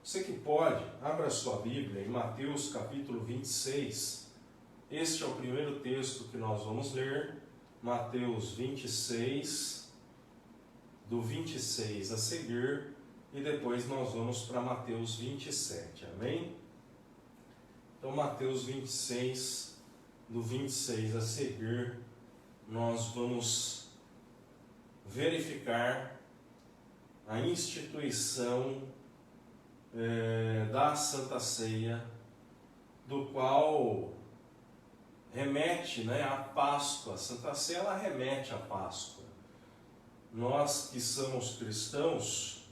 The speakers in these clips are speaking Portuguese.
Você que pode, abra sua Bíblia em Mateus capítulo 26. Este é o primeiro texto que nós vamos ler. Mateus 26, do 26 a seguir. E depois nós vamos para Mateus 27. Amém? Então, Mateus 26, do 26 a seguir, nós vamos verificar a instituição da Santa Ceia, do qual remete à Páscoa. A Santa Ceia ela remete à Páscoa. Nós que somos cristãos,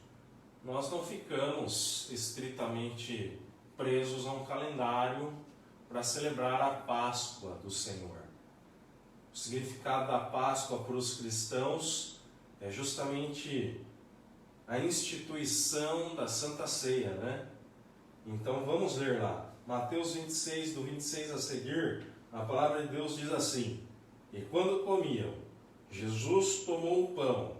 nós não ficamos estritamente presos a um calendário para celebrar a Páscoa do Senhor. O significado da Páscoa para os cristãos é justamente a instituição da Santa Ceia, né? Então vamos ler lá. Mateus 26, do 26 a seguir, a palavra de Deus diz assim: E quando comiam, Jesus tomou o pão,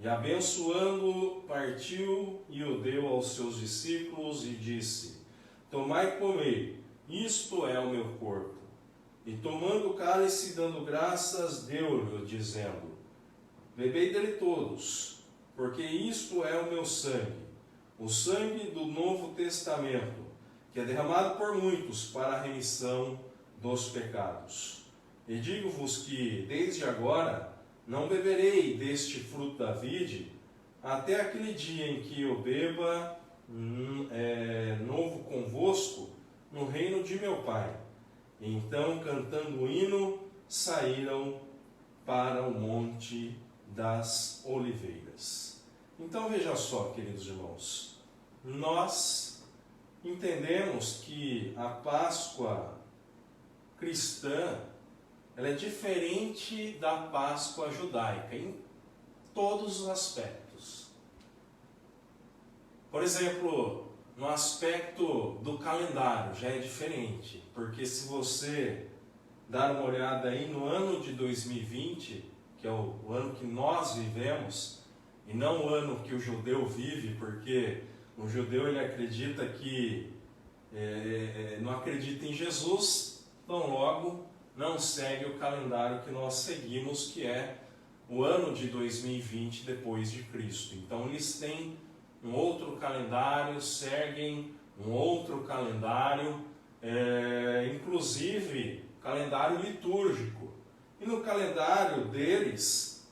e abençoando-o, partiu e o deu aos seus discípulos e disse: Tomai e comei, isto é o meu corpo. E tomando o cálice, dando graças, deu-lhe, dizendo: Bebei dele todos, porque isto é o meu sangue, o sangue do Novo Testamento, que é derramado por muitos para a remissão dos pecados. E digo-vos que, desde agora, não beberei deste fruto da vide, até aquele dia em que eu beba novo convosco no reino de meu Pai. E então, cantando o hino, saíram para o Monte das Oliveiras. Então veja só, queridos irmãos, nós entendemos que a Páscoa cristã ela é diferente da Páscoa judaica em todos os aspectos. Por exemplo, no aspecto do calendário já é diferente, porque se você dar uma olhada aí no ano de 2020, que é o ano que nós vivemos, e não o ano que o judeu vive, porque o judeu ele acredita que não acredita em Jesus, então logo não segue o calendário que nós seguimos, que é o ano de 2020 depois de Cristo. Então eles têm um outro calendário, seguem um outro calendário, inclusive calendário litúrgico. E no calendário deles,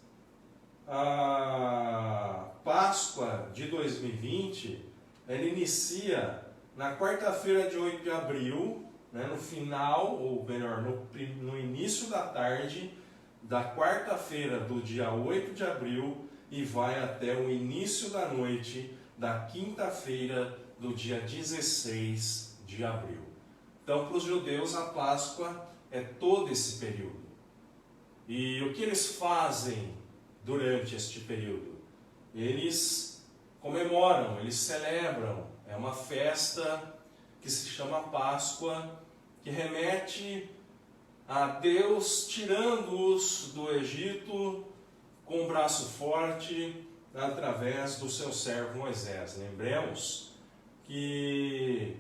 a Páscoa de 2020, ela inicia na quarta-feira de 8 de abril, no final, ou melhor, no início da tarde da quarta-feira do dia 8 de abril e vai até o início da noite da quinta-feira do dia 16 de abril. Então, para os judeus, a Páscoa é todo esse período. E o que eles fazem durante este período? Eles comemoram, eles celebram. É uma festa que se chama Páscoa, que remete a Deus tirando-os do Egito com um braço forte através do seu servo Moisés. Lembremos que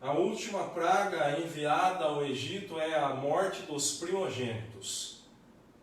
a última praga enviada ao Egito é a morte dos primogênitos.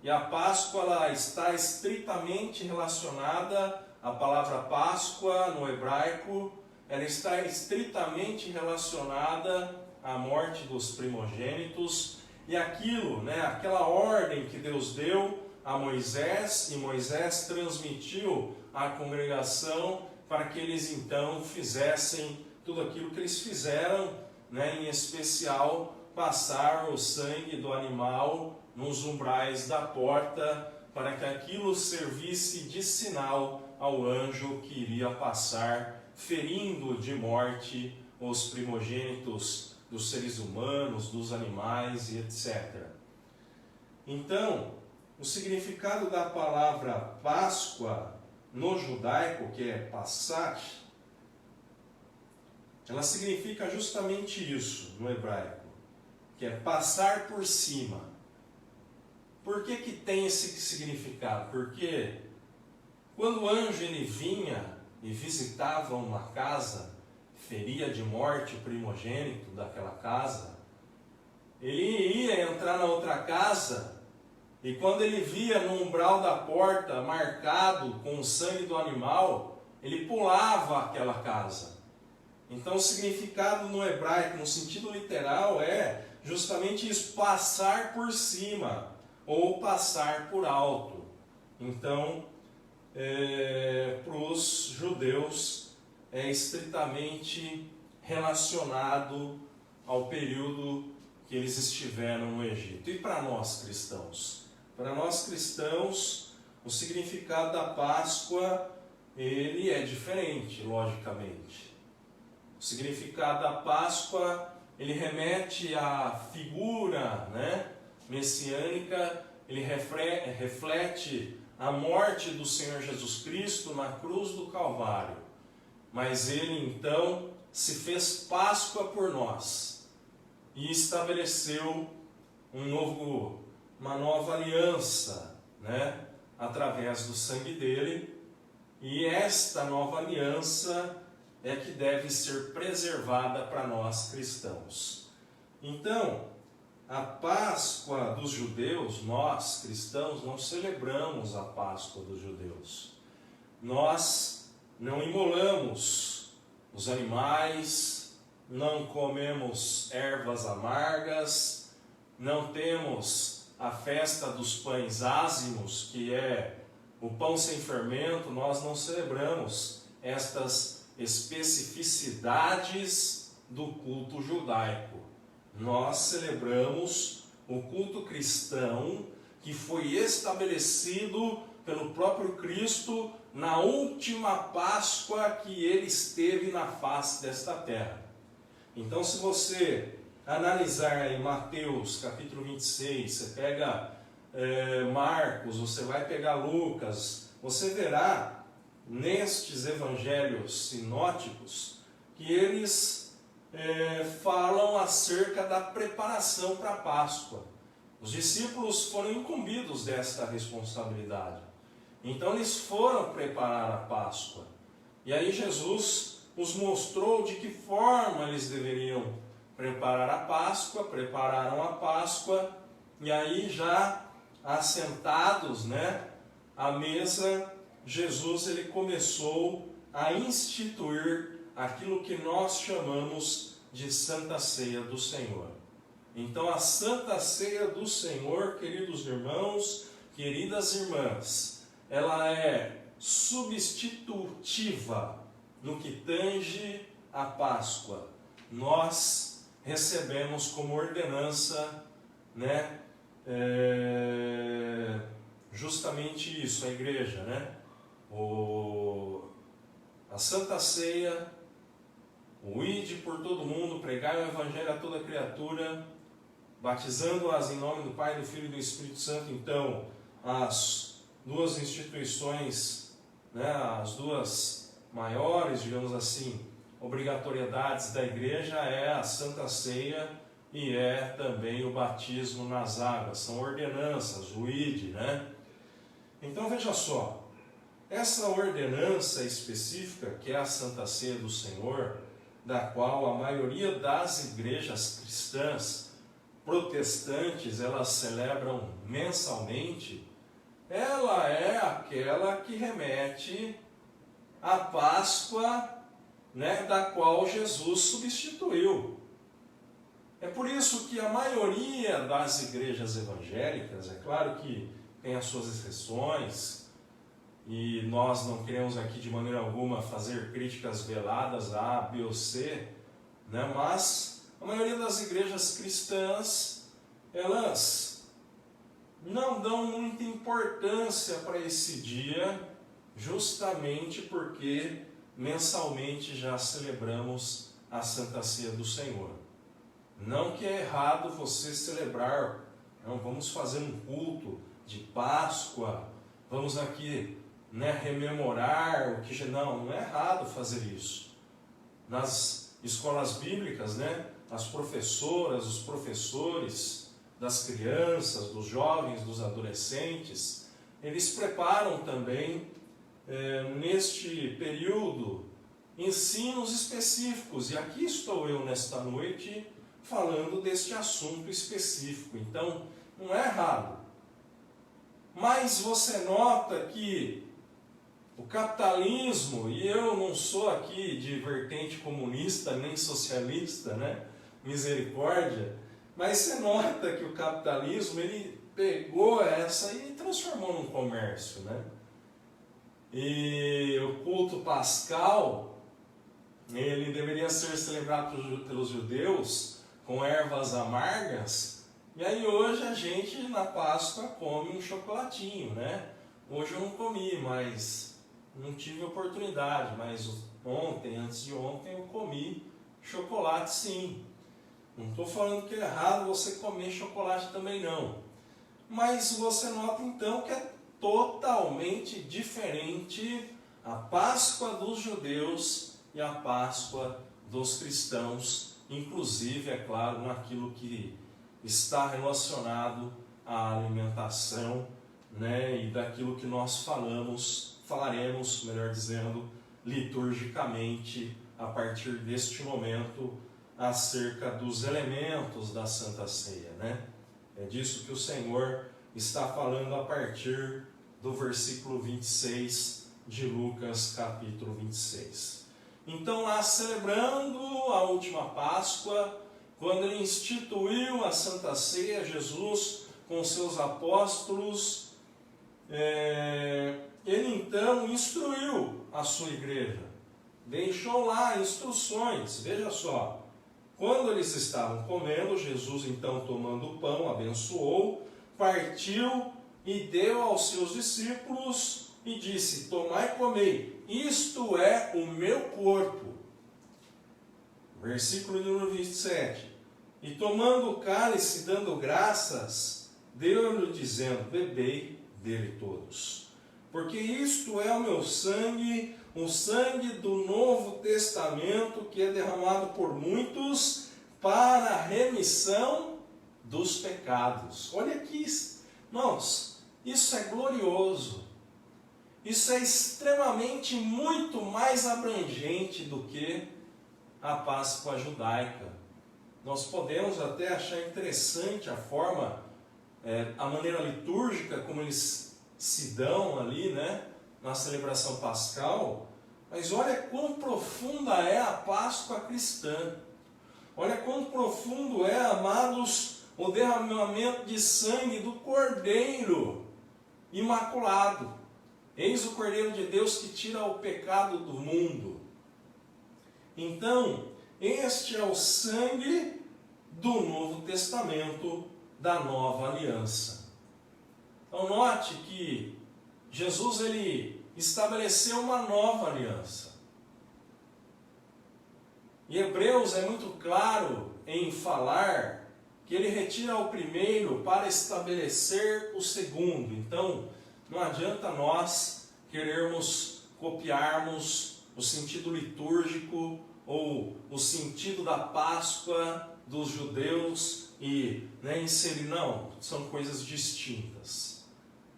E a Páscoa ela está estritamente relacionada, a palavra Páscoa no hebraico, ela está estritamente relacionada à morte dos primogênitos e aquela ordem que Deus deu a Moisés, e Moisés transmitiu à congregação para que eles então fizessem tudo aquilo que eles fizeram, em especial passar o sangue do animal nos umbrais da porta, para que aquilo servisse de sinal ao anjo que iria passar, ferindo de morte os primogênitos dos seres humanos, dos animais e etc. Então, o significado da palavra Páscoa no judaico, que é Passach, ela significa justamente isso no hebraico, que é passar por cima. Por que que tem esse significado? Porque quando o anjo ele vinha e visitava uma casa, feria de morte o primogênito daquela casa, ele ia entrar na outra casa, e quando ele via no umbral da porta marcado com o sangue do animal, ele pulava aquela casa. Então o significado no hebraico, no sentido literal, é justamente isso, passar por cima ou passar por alto. Então, para os judeus é estritamente relacionado ao período que eles estiveram no Egito. E para nós cristãos? Para nós cristãos, o significado da Páscoa, ele é diferente, logicamente. O significado da Páscoa, ele remete à figura, messiânica, ele reflete a morte do Senhor Jesus Cristo na cruz do Calvário. Mas ele então se fez Páscoa por nós e estabeleceu uma nova aliança, através do sangue dele. E esta nova aliança é que deve ser preservada para nós cristãos. Então, a Páscoa dos judeus, nós cristãos não celebramos a Páscoa dos judeus. Nós não imolamos os animais, não comemos ervas amargas, não temos a festa dos pães ázimos, que é o pão sem fermento. Nós não celebramos estas especificidades do culto judaico. Nós celebramos o culto cristão que foi estabelecido pelo próprio Cristo na última Páscoa que ele esteve na face desta terra. Então, se você analisar em Mateus capítulo 26, você pega Marcos, você vai pegar Lucas, você verá nestes evangelhos sinóticos que eles falam acerca da preparação para a Páscoa. Os discípulos foram incumbidos desta responsabilidade. Então eles foram preparar a Páscoa. E aí Jesus os mostrou de que forma eles deveriam preparar a Páscoa. Prepararam a Páscoa, e aí já assentados, à mesa, Jesus ele começou a instituir aquilo que nós chamamos de Santa Ceia do Senhor. Então a Santa Ceia do Senhor, queridos irmãos, queridas irmãs, ela é substitutiva no que tange a Páscoa. Nós recebemos como ordenança, justamente isso, a igreja, a Santa Ceia, o ide por todo mundo, pregai o Evangelho a toda criatura, batizando-as em nome do Pai, do Filho e do Espírito Santo. Então, as duas instituições, as duas maiores, digamos assim, obrigatoriedades da igreja é a Santa Ceia e é também o batismo nas águas. São ordenanças, o ide, Então, veja só, essa ordenança específica, que é a Santa Ceia do Senhor, da qual a maioria das igrejas cristãs protestantes, elas celebram mensalmente, ela é aquela que remete à Páscoa, da qual Jesus substituiu. É por isso que a maioria das igrejas evangélicas, é claro que tem as suas exceções, e nós não queremos aqui de maneira alguma fazer críticas veladas a A, B ou C, mas a maioria das igrejas cristãs, elas não dão muita importância para esse dia, justamente porque mensalmente já celebramos a Santa Ceia do Senhor. Não que é errado você celebrar, não, vamos fazer um culto de Páscoa, vamos aqui rememorar o que... Não é errado fazer isso. Nas escolas bíblicas, as professoras, os professores das crianças, dos jovens, dos adolescentes, eles preparam também neste período, ensinos específicos. E aqui estou eu nesta noite falando deste assunto específico. Então, não é errado. Mas você nota que o capitalismo, e eu não sou aqui de vertente comunista nem socialista, né? Misericórdia, mas você nota que o capitalismo, ele pegou essa e transformou num comércio, né? E o culto pascal, ele deveria ser celebrado pelos judeus com ervas amargas, e aí hoje a gente na Páscoa come um chocolatinho, né? Hoje eu não comi, mas não tive oportunidade, mas ontem, antes de ontem, eu comi chocolate sim. Não estou falando que é errado você comer chocolate também não. Mas você nota então que é totalmente diferente a Páscoa dos judeus e a Páscoa dos cristãos, inclusive, é claro, naquilo que está relacionado à alimentação, né, e daquilo que nós falaremos, melhor dizendo, liturgicamente, a partir deste momento, acerca dos elementos da Santa Ceia, né? É disso que o Senhor está falando a partir do versículo 26 de Lucas, capítulo 26. Então, lá celebrando a última Páscoa, quando ele instituiu a Santa Ceia, Jesus com seus apóstolos, ele então instruiu a sua igreja, deixou lá instruções. Veja só, quando eles estavam comendo, Jesus então tomando o pão, abençoou, partiu e deu aos seus discípulos e disse: tomai e comei, isto é o meu corpo. Versículo número 27. E tomando o cálice, dando graças, deu-lhe dizendo: bebei dele todos, porque isto é o meu sangue, o sangue do Novo Testamento, que é derramado por muitos para a remissão dos pecados. Olha aqui, irmãos, isso é glorioso. Isso é extremamente muito mais abrangente do que a Páscoa judaica. Nós podemos até achar interessante a forma, a maneira litúrgica como eles se dão ali, né, na celebração pascal, mas olha quão profunda é a Páscoa cristã. Olha quão profundo é, amados, o derramamento de sangue do Cordeiro imaculado. Eis o Cordeiro de Deus que tira o pecado do mundo. Então, este é o sangue do Novo Testamento, da Nova Aliança. Então, note que Jesus ele estabeleceu uma nova aliança. E Hebreus é muito claro em falar que ele retira o primeiro para estabelecer o segundo. Então, não adianta nós querermos copiarmos o sentido litúrgico ou o sentido da Páscoa dos judeus e inserir. Não, são coisas distintas.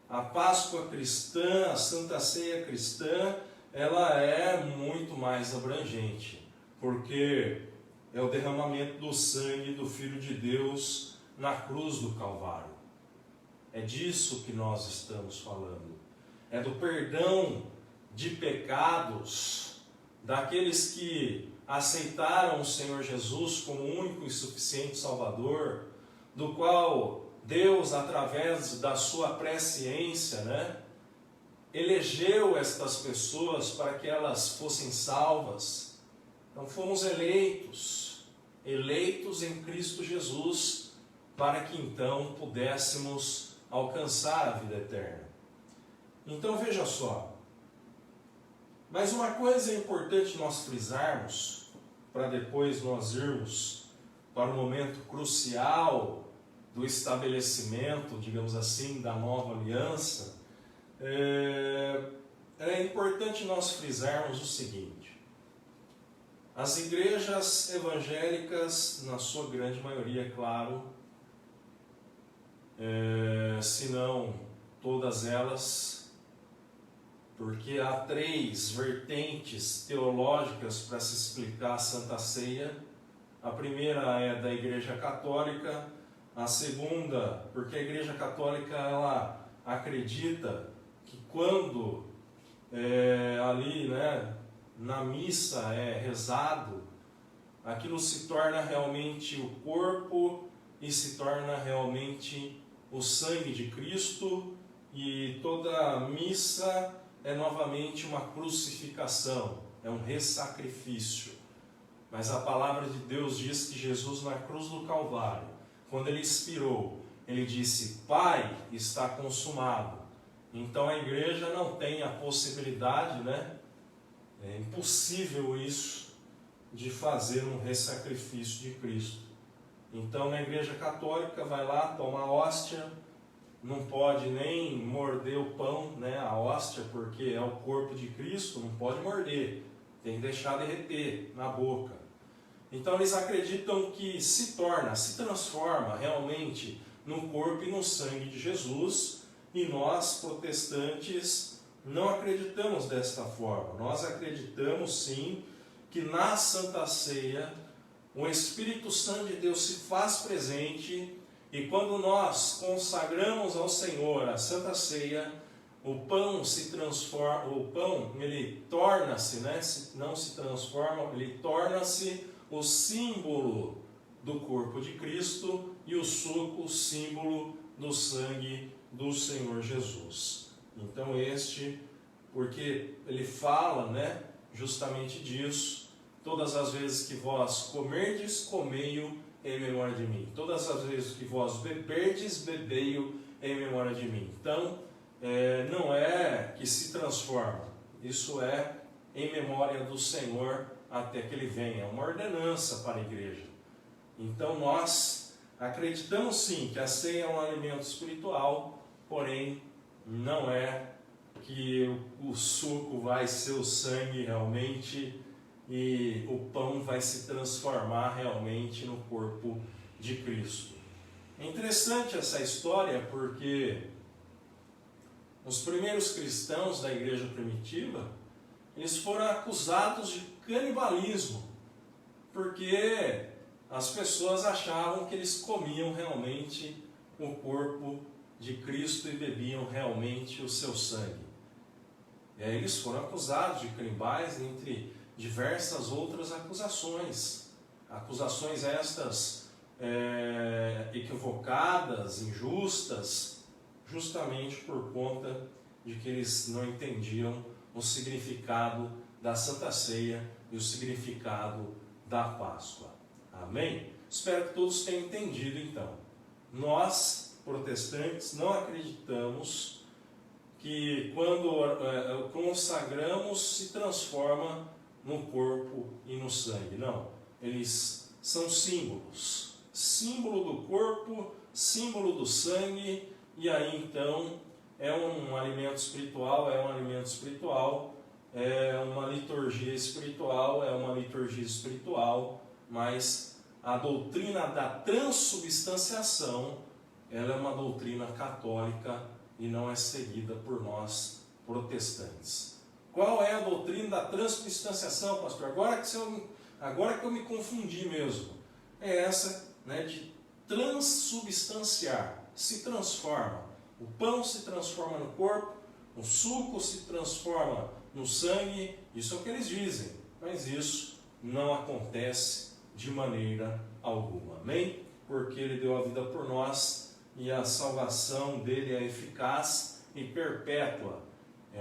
A Páscoa cristã, a Santa Ceia cristã, ela é muito mais abrangente, porque é o derramamento do sangue do Filho de Deus na cruz do Calvário. É disso que nós estamos falando. É do perdão de pecados daqueles que aceitaram o Senhor Jesus como único e suficiente Salvador, do qual Deus, através da sua presciência, elegeu estas pessoas para que elas fossem salvas. Então fomos eleitos em Cristo Jesus, para que então pudéssemos alcançar a vida eterna. Então veja só, mas uma coisa é importante nós frisarmos, para depois nós irmos para o momento crucial do estabelecimento, digamos assim, da nova aliança. É importante nós frisarmos o seguinte: as igrejas evangélicas, na sua grande maioria, é claro, se não todas elas, porque há 3 vertentes teológicas para se explicar a Santa Ceia. A primeira é da Igreja Católica, a segunda, porque a Igreja Católica ela acredita que quando ali, né, na missa é rezado, aquilo se torna realmente o corpo e se torna realmente o sangue de Cristo, e toda missa é novamente uma crucificação, é um ressacrifício. Mas a palavra de Deus diz que Jesus na cruz do Calvário, quando ele expirou, ele disse: Pai, está consumado. Então a igreja não tem a possibilidade, né? É impossível isso, de fazer um ressacrifício de Cristo. Então na igreja católica vai lá, toma a hóstia, não pode nem morder o pão, né, a hóstia, porque é o corpo de Cristo, não pode morder, tem que deixar derreter na boca. Então eles acreditam que se transforma realmente no corpo e no sangue de Jesus, e nós, protestantes, não acreditamos desta forma. Nós acreditamos sim que na Santa Ceia o Espírito Santo de Deus se faz presente, e quando nós consagramos ao Senhor a Santa Ceia, o pão se transforma, o pão ele torna-se, né, não se transforma, ele torna-se o símbolo do corpo de Cristo, e o suco o símbolo do sangue do Senhor Jesus. Então porque ele fala, né, justamente disso: todas as vezes que vós comerdes, comei-o em memória de mim. Todas as vezes que vós beberdes, bebei-o em memória de mim. Então, não é que se transforma, isso é em memória do Senhor até que ele venha. É uma ordenança para a igreja. Então nós acreditamos sim que a ceia é um alimento espiritual, porém não é que o suco vai ser o sangue realmente e o pão vai se transformar realmente no corpo de Cristo. É interessante essa história porque os primeiros cristãos da igreja primitiva, eles foram acusados de canibalismo, porque as pessoas achavam que eles comiam realmente o corpo de Cristo e bebiam realmente o seu sangue. E aí eles foram acusados de canibais, entre diversas outras acusações. Acusações estas equivocadas, injustas, justamente por conta de que eles não entendiam o significado da Santa Ceia e o significado da Páscoa. Amém? Espero que todos tenham entendido então. Nós, protestantes, não acreditamos que quando consagramos se transforma no corpo e no sangue. Não, eles são símbolos. Símbolo do corpo, símbolo do sangue, e aí então é um alimento espiritual, é uma liturgia espiritual, mas a doutrina da transubstanciação, ela é uma doutrina católica e não é seguida por nós protestantes. Qual é a doutrina da transubstanciação, pastor? Agora que eu me confundi mesmo. É essa, né, de transubstanciar, se transforma. O pão se transforma no corpo, o suco se transforma no sangue, isso é o que eles dizem, mas isso não acontece de maneira alguma, amém? Porque ele deu a vida por nós e a salvação dele é eficaz e perpétua.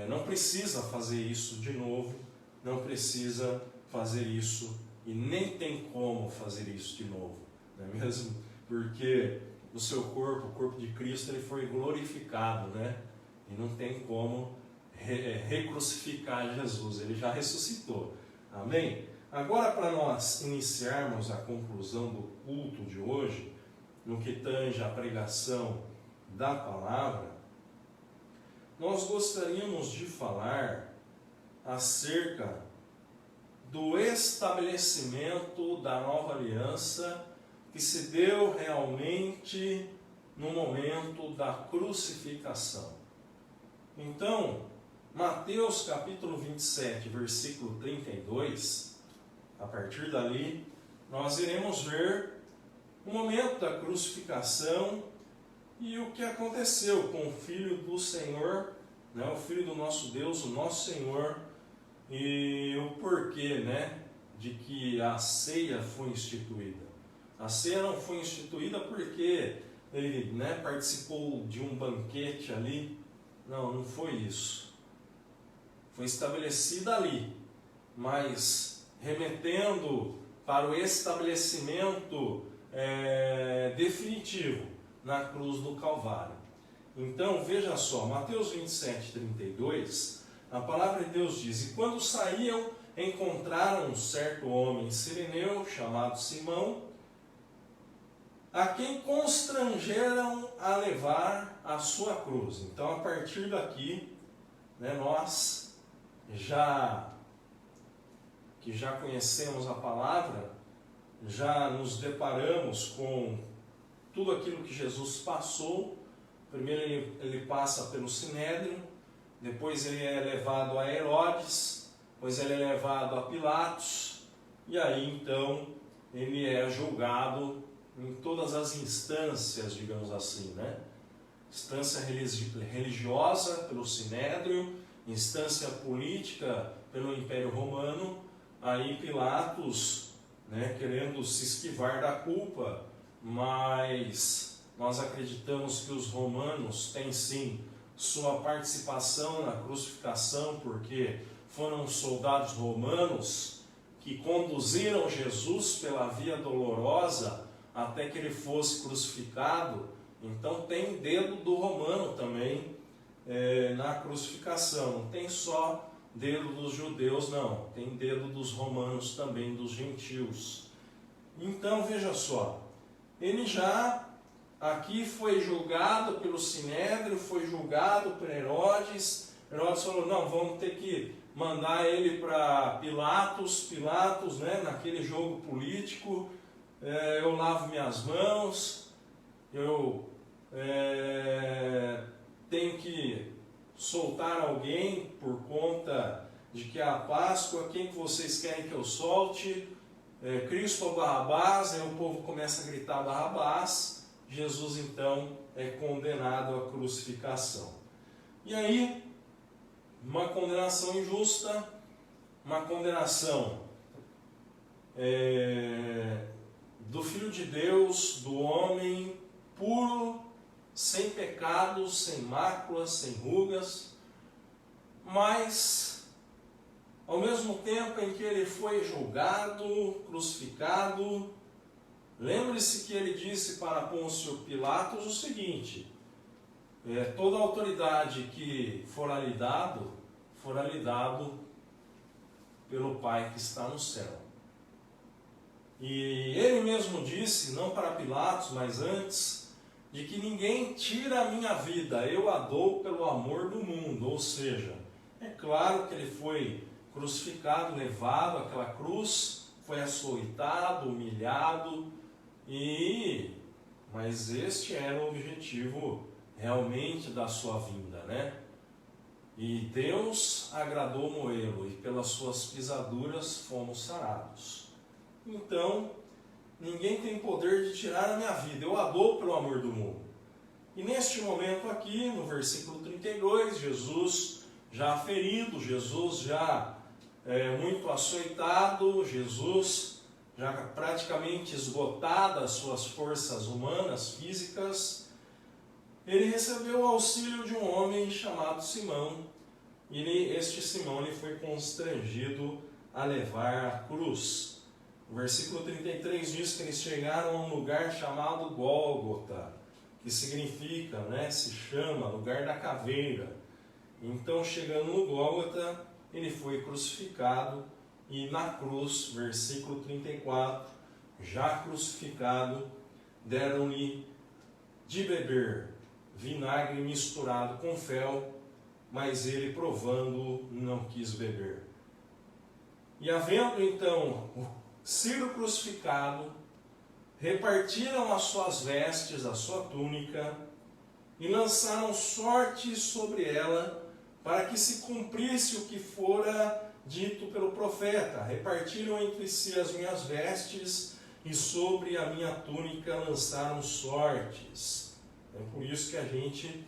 Não precisa fazer isso de novo, não precisa fazer isso e nem tem como fazer isso de novo, não é mesmo? Porque o seu corpo, o corpo de Cristo, ele foi glorificado, né? E não tem como recrucificar Jesus, ele já ressuscitou, amém? Agora, para nós iniciarmos a conclusão do culto de hoje, no que tange a pregação da palavra, nós gostaríamos de falar acerca do estabelecimento da nova aliança que se deu realmente no momento da crucificação. Então, Mateus capítulo 27, versículo 32, a partir dali, nós iremos ver o momento da crucificação e o que aconteceu com o Filho do Senhor, né, o Filho do nosso Deus, o nosso Senhor, e o porquê, né, de que a ceia foi instituída. A ceia não foi instituída porque ele, né, participou de um banquete ali. Não foi isso. Foi estabelecida ali, mas remetendo para o estabelecimento definitivo na cruz do Calvário. Então, veja só, Mateus 27, 32, a palavra de Deus diz: E quando saíam, encontraram um certo homem sireneu, chamado Simão, a quem constrangeram a levar a sua cruz. Então, a partir daqui, né, nós que já conhecemos a palavra, já nos deparamos com tudo aquilo que Jesus passou. Primeiro ele passa pelo Sinédrio, depois ele é levado a Herodes, depois ele é levado a Pilatos, e aí então ele é julgado em todas as instâncias, digamos assim, né? Instância religiosa pelo Sinédrio, instância política pelo Império Romano, aí Pilatos, né, querendo se esquivar da culpa, mas nós acreditamos que os romanos têm sim sua participação na crucificação, porque foram soldados romanos que conduziram Jesus pela via dolorosa até que ele fosse crucificado. Então tem dedo do romano também na crucificação. Não tem só dedo dos judeus, não. Tem dedo dos romanos também, dos gentios. Então veja só, ele já aqui foi julgado pelo Sinédrio, foi julgado por Herodes. Herodes falou: não, vamos ter que mandar ele para Pilatos. Pilatos, né, naquele jogo político, eu lavo minhas mãos, eu tenho que soltar alguém por conta de que é a Páscoa. Quem que vocês querem que eu solte? Cristo ou Barrabás? Aí o povo começa a gritar Barrabás. Jesus então é condenado à crucificação. E aí, uma condenação injusta, uma condenação do Filho de Deus, do homem puro, sem pecados, sem máculas, sem rugas, mas ao mesmo tempo em que ele foi julgado, crucificado, lembre-se que ele disse para Pôncio Pilatos o seguinte: toda autoridade que fora lhe dado pelo Pai que está no céu. E ele mesmo disse, não para Pilatos, mas antes, de que ninguém tira a minha vida, eu a dou pelo amor do mundo. Ou seja, é claro que ele foi crucificado, levado àquela cruz, foi açoitado, humilhado, mas este era o objetivo realmente da sua vinda, né? E Deus agradou moê-lo, e pelas suas pisaduras fomos sarados. Então, ninguém tem poder de tirar a minha vida, eu a dou pelo amor do mundo. E neste momento aqui, no versículo 32, Jesus já ferido, Jesus já muito açoitado, Jesus já praticamente esgotado as suas forças humanas, físicas, ele recebeu o auxílio de um homem chamado Simão. E este Simão foi constrangido a levar a cruz. O versículo 33 diz que eles chegaram a um lugar chamado Gólgota, que significa, se chama lugar da caveira. Então, chegando no Gólgota, ele foi crucificado, e na cruz, versículo 34, já crucificado, deram-lhe de beber vinagre misturado com fel, mas ele, provando, não quis beber. E havendo então sido crucificado, repartiram as suas vestes, a sua túnica, e lançaram sortes sobre ela, para que se cumprisse o que fora dito pelo profeta: repartiram entre si as minhas vestes, e sobre a minha túnica lançaram sortes. É por isso que a gente,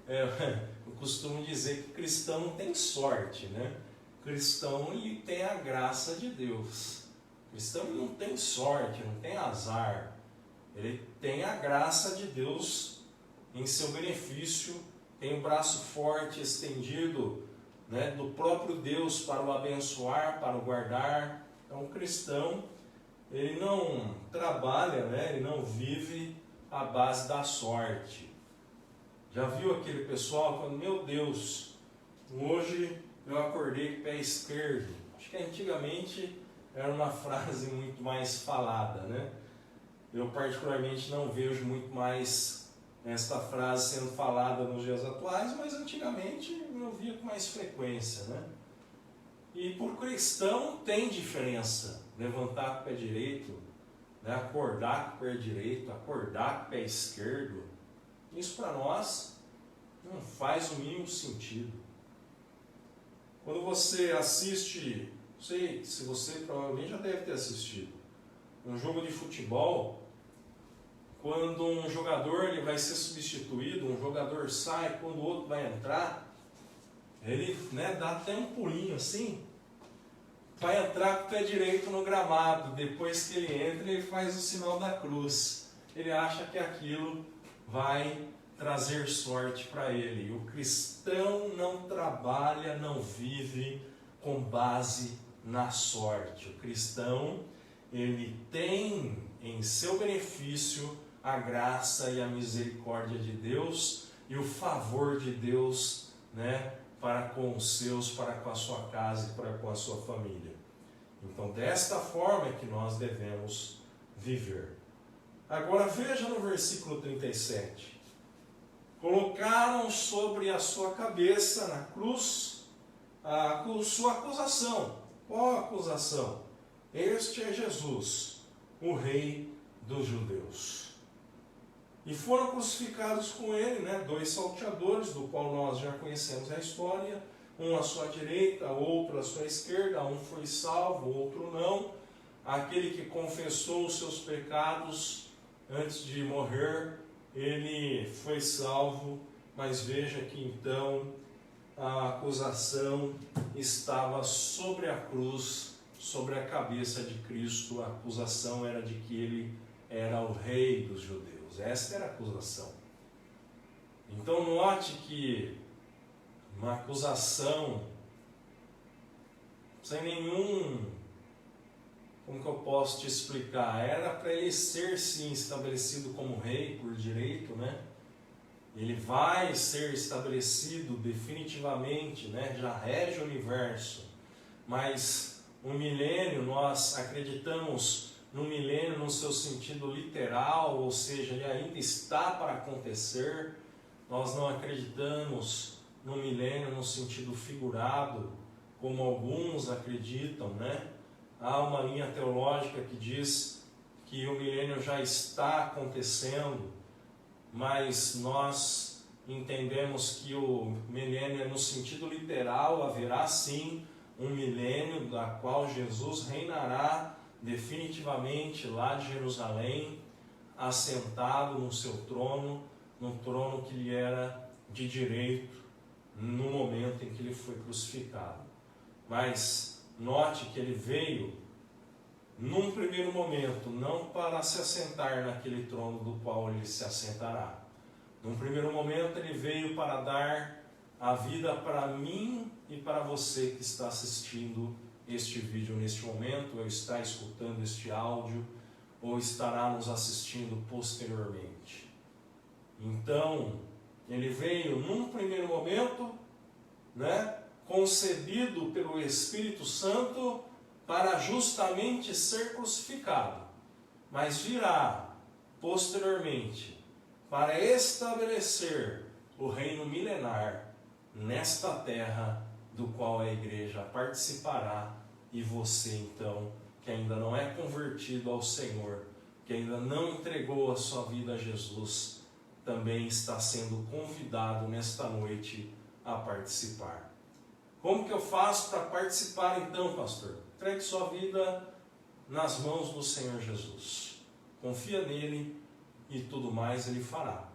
eu costumo dizer que cristão não tem sorte, né? Cristão, ele tem a graça de Deus. Cristão não tem sorte, não tem azar. Ele tem a graça de Deus em seu benefício, tem o braço forte estendido, né, do próprio Deus para o abençoar, para o guardar. Então, o cristão, ele não trabalha, né, ele não vive à base da sorte. Já viu aquele pessoal falando: meu Deus, hoje eu acordei com o pé esquerdo? Acho que antigamente era uma frase muito mais falada, né? Eu particularmente não vejo muito mais esta frase sendo falada nos dias atuais, mas antigamente eu via com mais frequência, né? E por cristão tem diferença levantar com o pé direito, né? Acordar com o pé direito, acordar com o pé esquerdo. Isso para nós não faz o mínimo sentido. Quando você assiste, não sei se você provavelmente já deve ter assistido, um jogo de futebol, quando um jogador ele vai ser substituído, um jogador sai, quando o outro vai entrar, ele, né, dá até um pulinho assim, vai entrar com o pé direito no gramado. Depois que ele entra, ele faz o sinal da cruz. Ele acha que aquilo vai trazer sorte para ele. O cristão não trabalha, não vive com base na sorte. O cristão, ele tem em seu benefício a graça e a misericórdia de Deus e o favor de Deus, né, para com os seus, para com a sua casa e para com a sua família. Então, desta forma é que nós devemos viver. Agora veja no versículo 37. Colocaram sobre a sua cabeça na cruz a sua acusação. Qual a acusação? Este é Jesus, o Rei dos Judeus. E foram crucificados com ele, né, 2 salteadores, do qual nós já conhecemos a história, um à sua direita, outro à sua esquerda. Um foi salvo, outro não. Aquele que confessou os seus pecados antes de morrer, ele foi salvo, mas veja que então a acusação estava sobre a cruz, sobre a cabeça de Cristo. A acusação era de que ele era o Rei dos Judeus. Esta era a acusação. Então note que uma acusação sem nenhum, como que eu posso te explicar? Era para ele ser sim estabelecido como rei por direito, né? Ele vai ser estabelecido definitivamente, né? Já rege o universo. Mas o milênio, nós acreditamos no milênio no seu sentido literal, ou seja, ele ainda está para acontecer. Nós não acreditamos no milênio no sentido figurado, como alguns acreditam, né? Há uma linha teológica que diz que o milênio já está acontecendo, mas nós entendemos que o milênio é no sentido literal. Haverá sim um milênio da qual Jesus reinará definitivamente lá de Jerusalém, assentado no seu trono, no trono que lhe era de direito no momento em que ele foi crucificado. Mas note que ele veio num primeiro momento não para se assentar naquele trono do qual ele se assentará. Num primeiro momento ele veio para dar a vida para mim e para você que está assistindo este vídeo neste momento, ou está escutando este áudio, ou estará nos assistindo posteriormente. Então, ele veio num primeiro momento, né, concebido pelo Espírito Santo para justamente ser crucificado, mas virá posteriormente para estabelecer o reino milenar nesta terra, do qual a igreja participará. E você então, que ainda não é convertido ao Senhor, que ainda não entregou a sua vida a Jesus, também está sendo convidado nesta noite a participar. Como que eu faço para participar então, pastor? Entregue sua vida nas mãos do Senhor Jesus. Confia nele e tudo mais ele fará.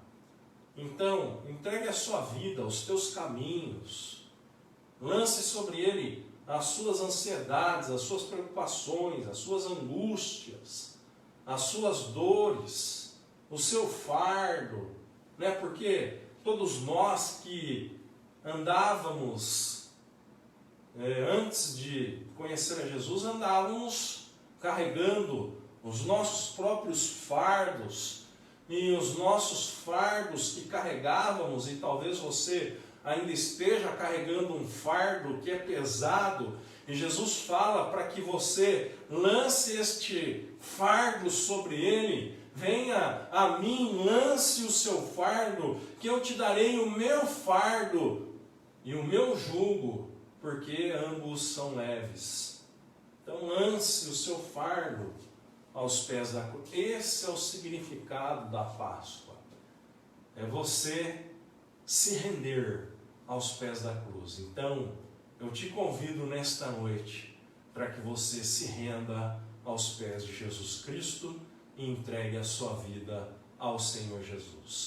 Então, entregue a sua vida, os teus caminhos. Lance sobre ele as suas ansiedades, as suas preocupações, as suas angústias, as suas dores, o seu fardo, né? Porque todos nós que andávamos, antes de conhecer a Jesus, andávamos carregando os nossos próprios fardos, e os nossos fardos que carregávamos, e talvez você ainda esteja carregando um fardo que é pesado, e Jesus fala para que você lance este fardo sobre ele. Venha a mim, lance o seu fardo, que eu te darei o meu fardo e o meu jugo, porque ambos são leves. Então lance o seu fardo aos pés da cruz. Esse é o significado da Páscoa. É você se render aos pés da cruz. Então, eu te convido nesta noite para que você se renda aos pés de Jesus Cristo e entregue a sua vida ao Senhor Jesus.